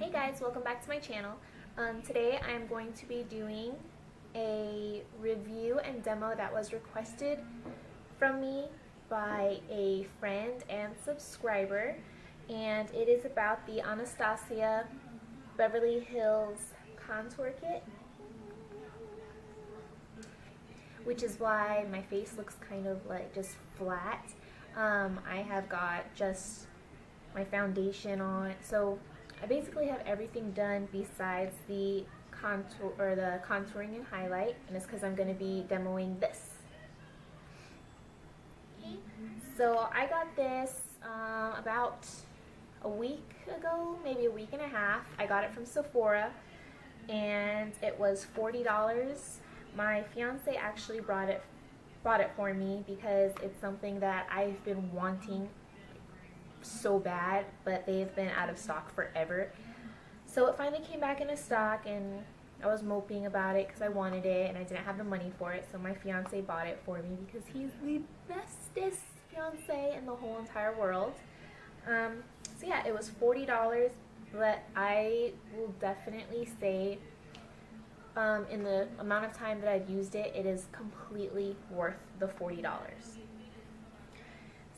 Hey guys, welcome back to my channel. Today I am going to be doing a review and demo that was requested from me by a friend and subscriber, and it is about the Anastasia Beverly Hills contour kit, which is why my face looks kind of like just flat. I have got just my foundation on, so I basically have everything done besides the contour or the contouring and highlight, and it's because I'm going to be demoing this. So I got this about a week ago, maybe a week and a half. I got it from Sephora, and it was $40. My fiance actually brought it for me because it's something that I've been wanting so bad, but they've been out of stock forever. So it finally came back into stock, and I was moping about it because I wanted it and I didn't have the money for it. So my fiance bought it for me because he's the bestest fiance in the whole entire world. So yeah, it was $40, but I will definitely say in the amount of time that I've used it, it is completely worth the $40.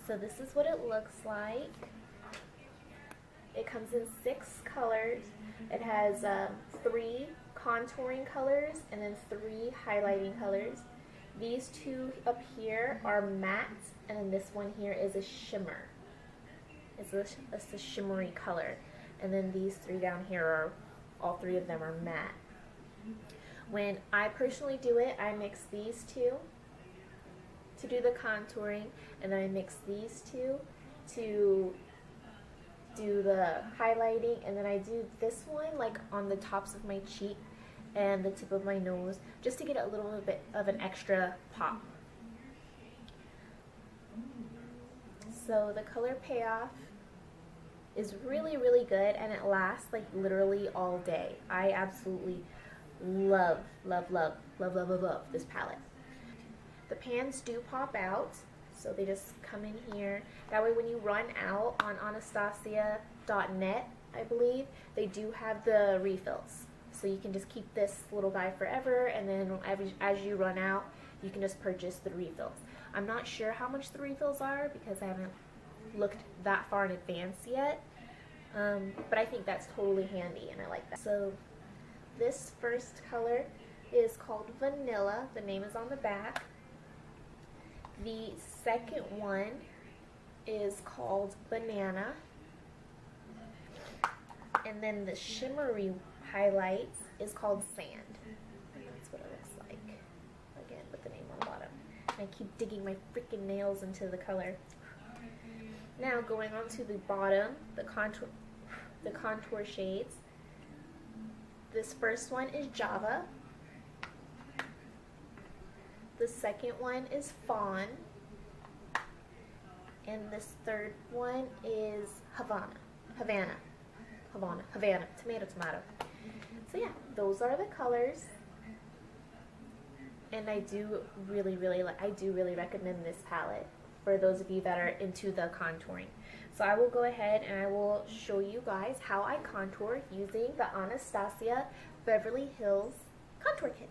So this is what it looks like. It comes in 6 colors. It has 3 contouring colors and then 3 highlighting colors. These 2 up here are matte, and then this one here is a shimmer. It's a shimmery color. And then these 3 down here are, all 3 of them are matte. When I personally do it, I mix these 2 to do the contouring, and then I mix these 2 to do the highlighting, and then I do this one like on the tops of my cheek and the tip of my nose just to get a little bit of an extra pop. So the color payoff is really, really good, and it lasts like literally all day. I absolutely love this palette. The pans do pop out, so they just come in here. That way when you run out on Anastasia.net, I believe, they do have the refills. So you can just keep this little guy forever, and then as you run out, you can just purchase the refills. I'm not sure how much the refills are because I haven't looked that far in advance yet, but I think that's totally handy, and I like that. So this first color is called Vanilla. The name is on the back. The second one is called Banana. And then the shimmery highlight is called Sand. And that's what it looks like. Again, with the name on the bottom. And I keep digging my freaking nails into the color. Now going on to the bottom, the contour shades. This first one is Java. The second one is Fawn, and this third one is Havana, tomato. So yeah, those are the colors, and I do really recommend this palette for those of you that are into the contouring. So I will go ahead and I will show you guys how I contour using the Anastasia Beverly Hills contour kit.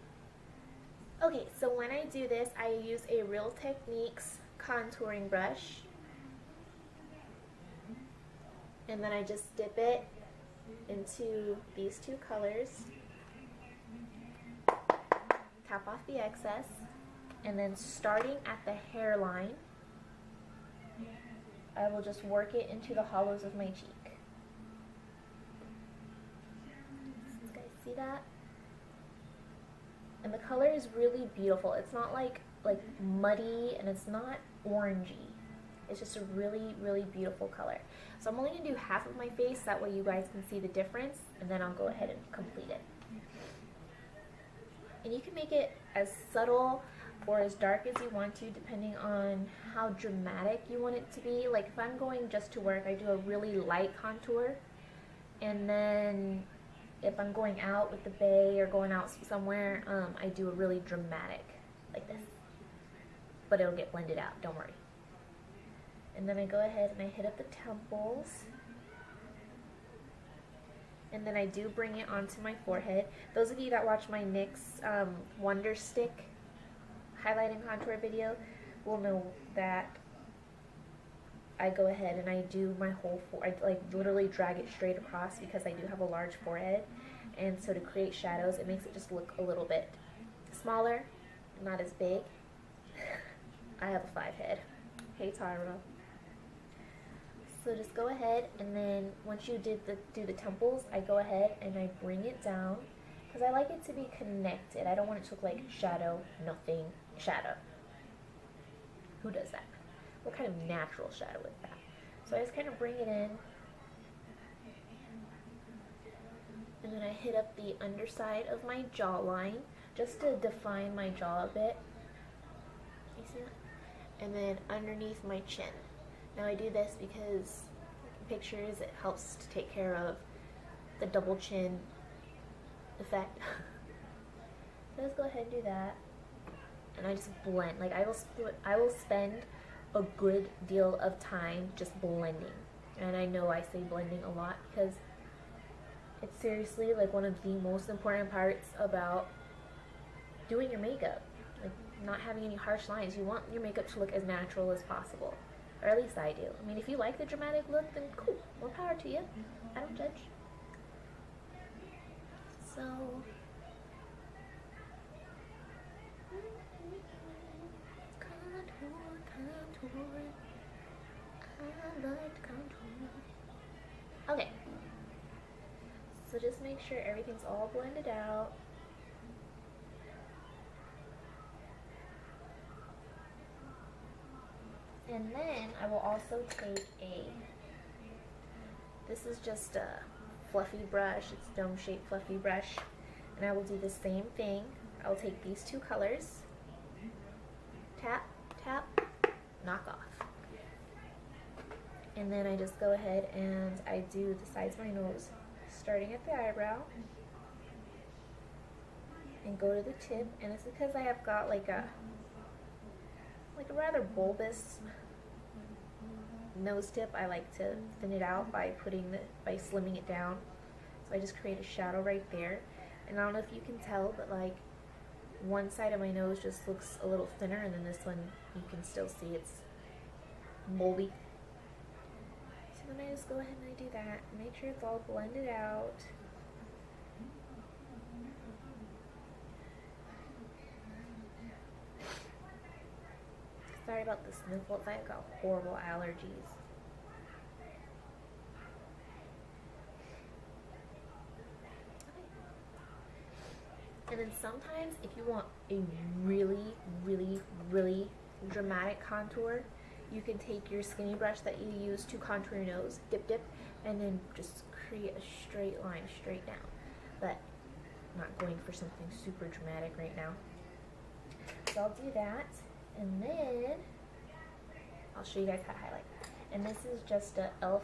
Okay, so when I do this, I use a Real Techniques contouring brush, and then I just dip it into these 2 colors, tap off the excess, and then starting at the hairline, I will just work it into the hollows of my cheek. You guys see that? And the color is really beautiful. It's not like muddy, and it's not orangey. It's just a really beautiful color. So I'm only going to do half of my face, that way you guys can see the difference, and then I'll go ahead and complete it. And you can make it as subtle or as dark as you want to, depending on how dramatic you want it to be. Like if I'm going just to work, I do a really light contour, and then if I'm going out with the bae or going out somewhere, I do a really dramatic, like this. But it'll get blended out, don't worry. And then I go ahead and I hit up the temples. And then I do bring it onto my forehead. Those of you that watch my NYX Wonder Stick highlighting contour video will know that I go ahead and I do my whole I like literally drag it straight across because I do have a large forehead, and so to create shadows it makes it just look a little bit smaller, not as big. I have a 5 head. Hey Tyra. So just go ahead, and then once you do the temples, I go ahead and I bring it down because I like it to be connected. I don't want it to look like shadow, nothing, shadow. Who does that? What kind of natural shadow is that? So I just kind of bring it in, and then I hit up the underside of my jawline just to define my jaw a bit. You see that? And then underneath my chin. Now I do this because in pictures it helps to take care of the double chin effect. So let's go ahead and do that. And I just blend. Like I will spend a good deal of time just blending. And I know I say blending a lot because it's seriously like one of the most important parts about doing your makeup. Like not having any harsh lines. You want your makeup to look as natural as possible. Or at least I do. I mean, if you like the dramatic look, then cool. More power to you. I don't judge. So contour. I like contour. Okay. So just make sure everything's all blended out. And then I will also take this is just a fluffy brush, it's dome-shaped fluffy brush, and I will do the same thing. I will take these two colors, tap, tap, knock off. And then I just go ahead and I do the sides of my nose, starting at the eyebrow, and go to the tip, and it's because I have got like a rather bulbous nose tip. I like to thin it out by slimming it down. So I just create a shadow right there. And I don't know if you can tell, but like one side of my nose just looks a little thinner, and then this one you can still see it's bulby. So then I just go ahead and I do that. Make sure it's all blended out. Sorry about the sniffles, I've got horrible allergies. Okay. And then sometimes if you want a really, really, really dramatic contour, you can take your skinny brush that you use to contour your nose, dip, and then just create a straight line straight down. But I'm not going for something super dramatic right now. So I'll do that. And then I'll show you guys how to highlight. And this is just a e.l.f.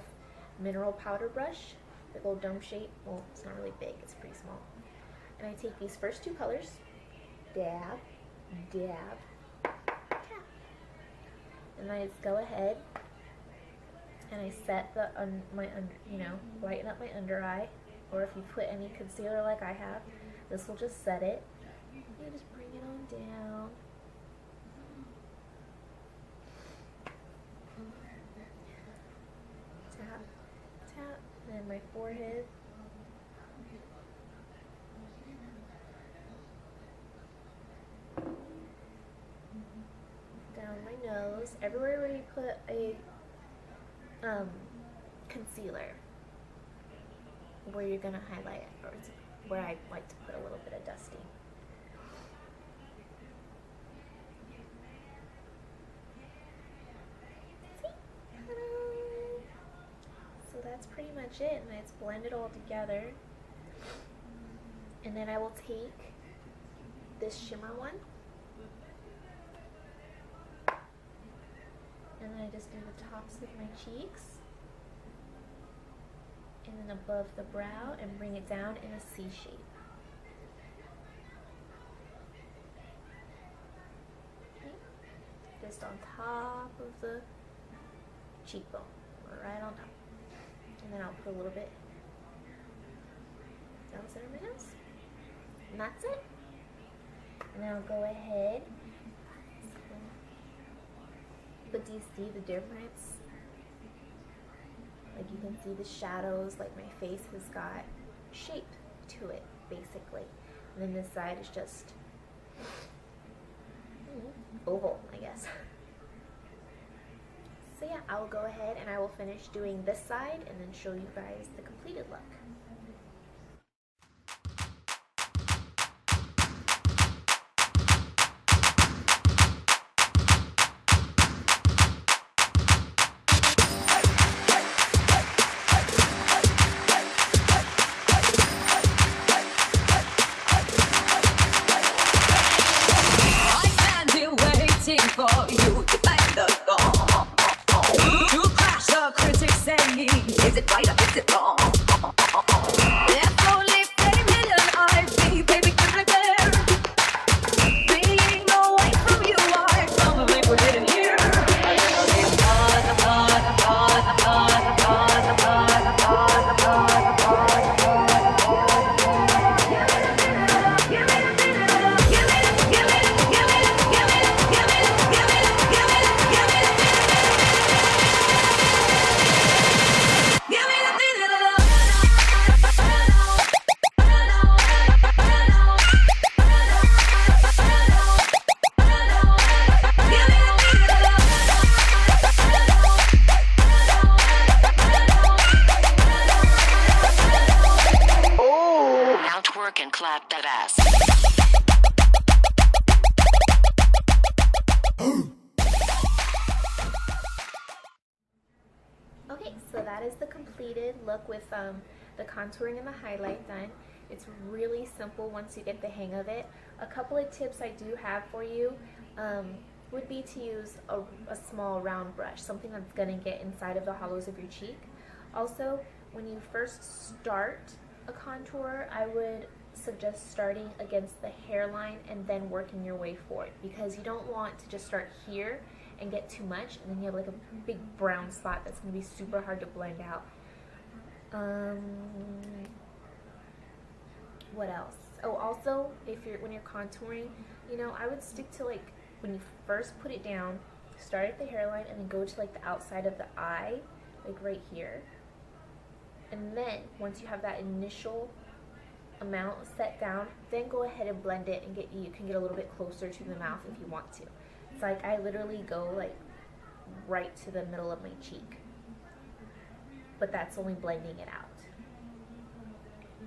mineral powder brush, the little dome shape. Well, it's not really big, it's pretty small. And I take these first two colors, dab, dab, tap. And I just go ahead and I set lighten up my under eye. Or if you put any concealer like I have, this will just set it. You just bring it on down. Tap, tap, and my forehead. Down my nose. Everywhere where you put a concealer, where you're gonna highlight it, or where I like to put a little bit of dusting. So that's pretty much it, and it's blended all together. And then I will take this shimmer one, and then I just do the tops of my cheeks, and then above the brow, and bring it down in a C shape. Okay. Just on top of the cheekbone, or right on top. And then I'll put a little bit center of my nose. And that's it. And I'll go ahead. But do you see the difference? Like, you can see the shadows, like my face has got shape to it, basically. And then this side is just oval, I guess. So yeah, I will go ahead and I will finish doing this side and then show you guys the completed look. For you to make the song, to crash the critics saying, is it right or is it wrong? There's only 30 million eyes, baby, give it there. Being away from you, I don't think we're getting here. And clap that ass. Okay, so that is the completed look with the contouring and the highlight done. It's really simple once you get the hang of it. A couple of tips I do have for you would be to use a small round brush, something that's going to get inside of the hollows of your cheek. Also, when you first start a contour, I would suggest starting against the hairline and then working your way forward, because you don't want to just start here and get too much and then you have like a big brown spot that's going to be super hard to blend out. What else? Oh, also, when you're contouring, you know, I would stick to, like, when you first put it down, start at the hairline and then go to like the outside of the eye, like right here. And then once you have that initial amount set down, then go ahead and blend it and you can get a little bit closer to the mouth if you want to. It's like I literally go like right to the middle of my cheek, but that's only blending it out.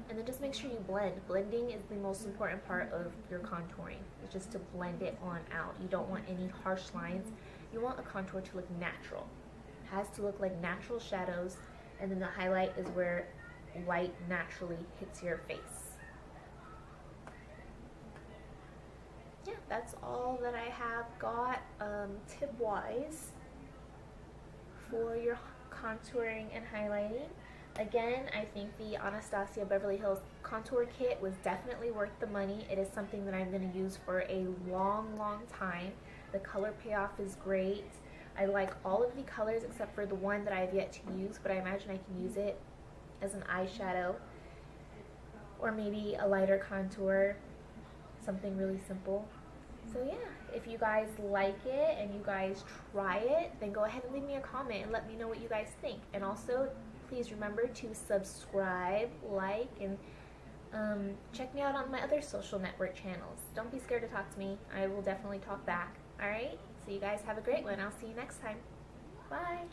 And then just make sure you blend. Blending is the most important part of your contouring. It's just to blend it on out. You don't want any harsh lines. You want a contour to look natural. It has to look like natural shadows, and then the highlight is where light naturally hits your face. Yeah, that's all that I have got tip-wise for your contouring and highlighting. Again, I think the Anastasia Beverly Hills contour kit was definitely worth the money. It is something that I'm going to use for a long, long time. The color payoff is great. I like all of the colors except for the one that I have yet to use, but I imagine I can use it as an eyeshadow or maybe a lighter contour, something really simple. So yeah, if you guys like it and you guys try it, then go ahead and leave me a comment and let me know what you guys think. And also, please remember to subscribe, like, and check me out on my other social network channels. Don't be scared to talk to me. I will definitely talk back. Alright? So you guys have a great one. I'll see you next time. Bye!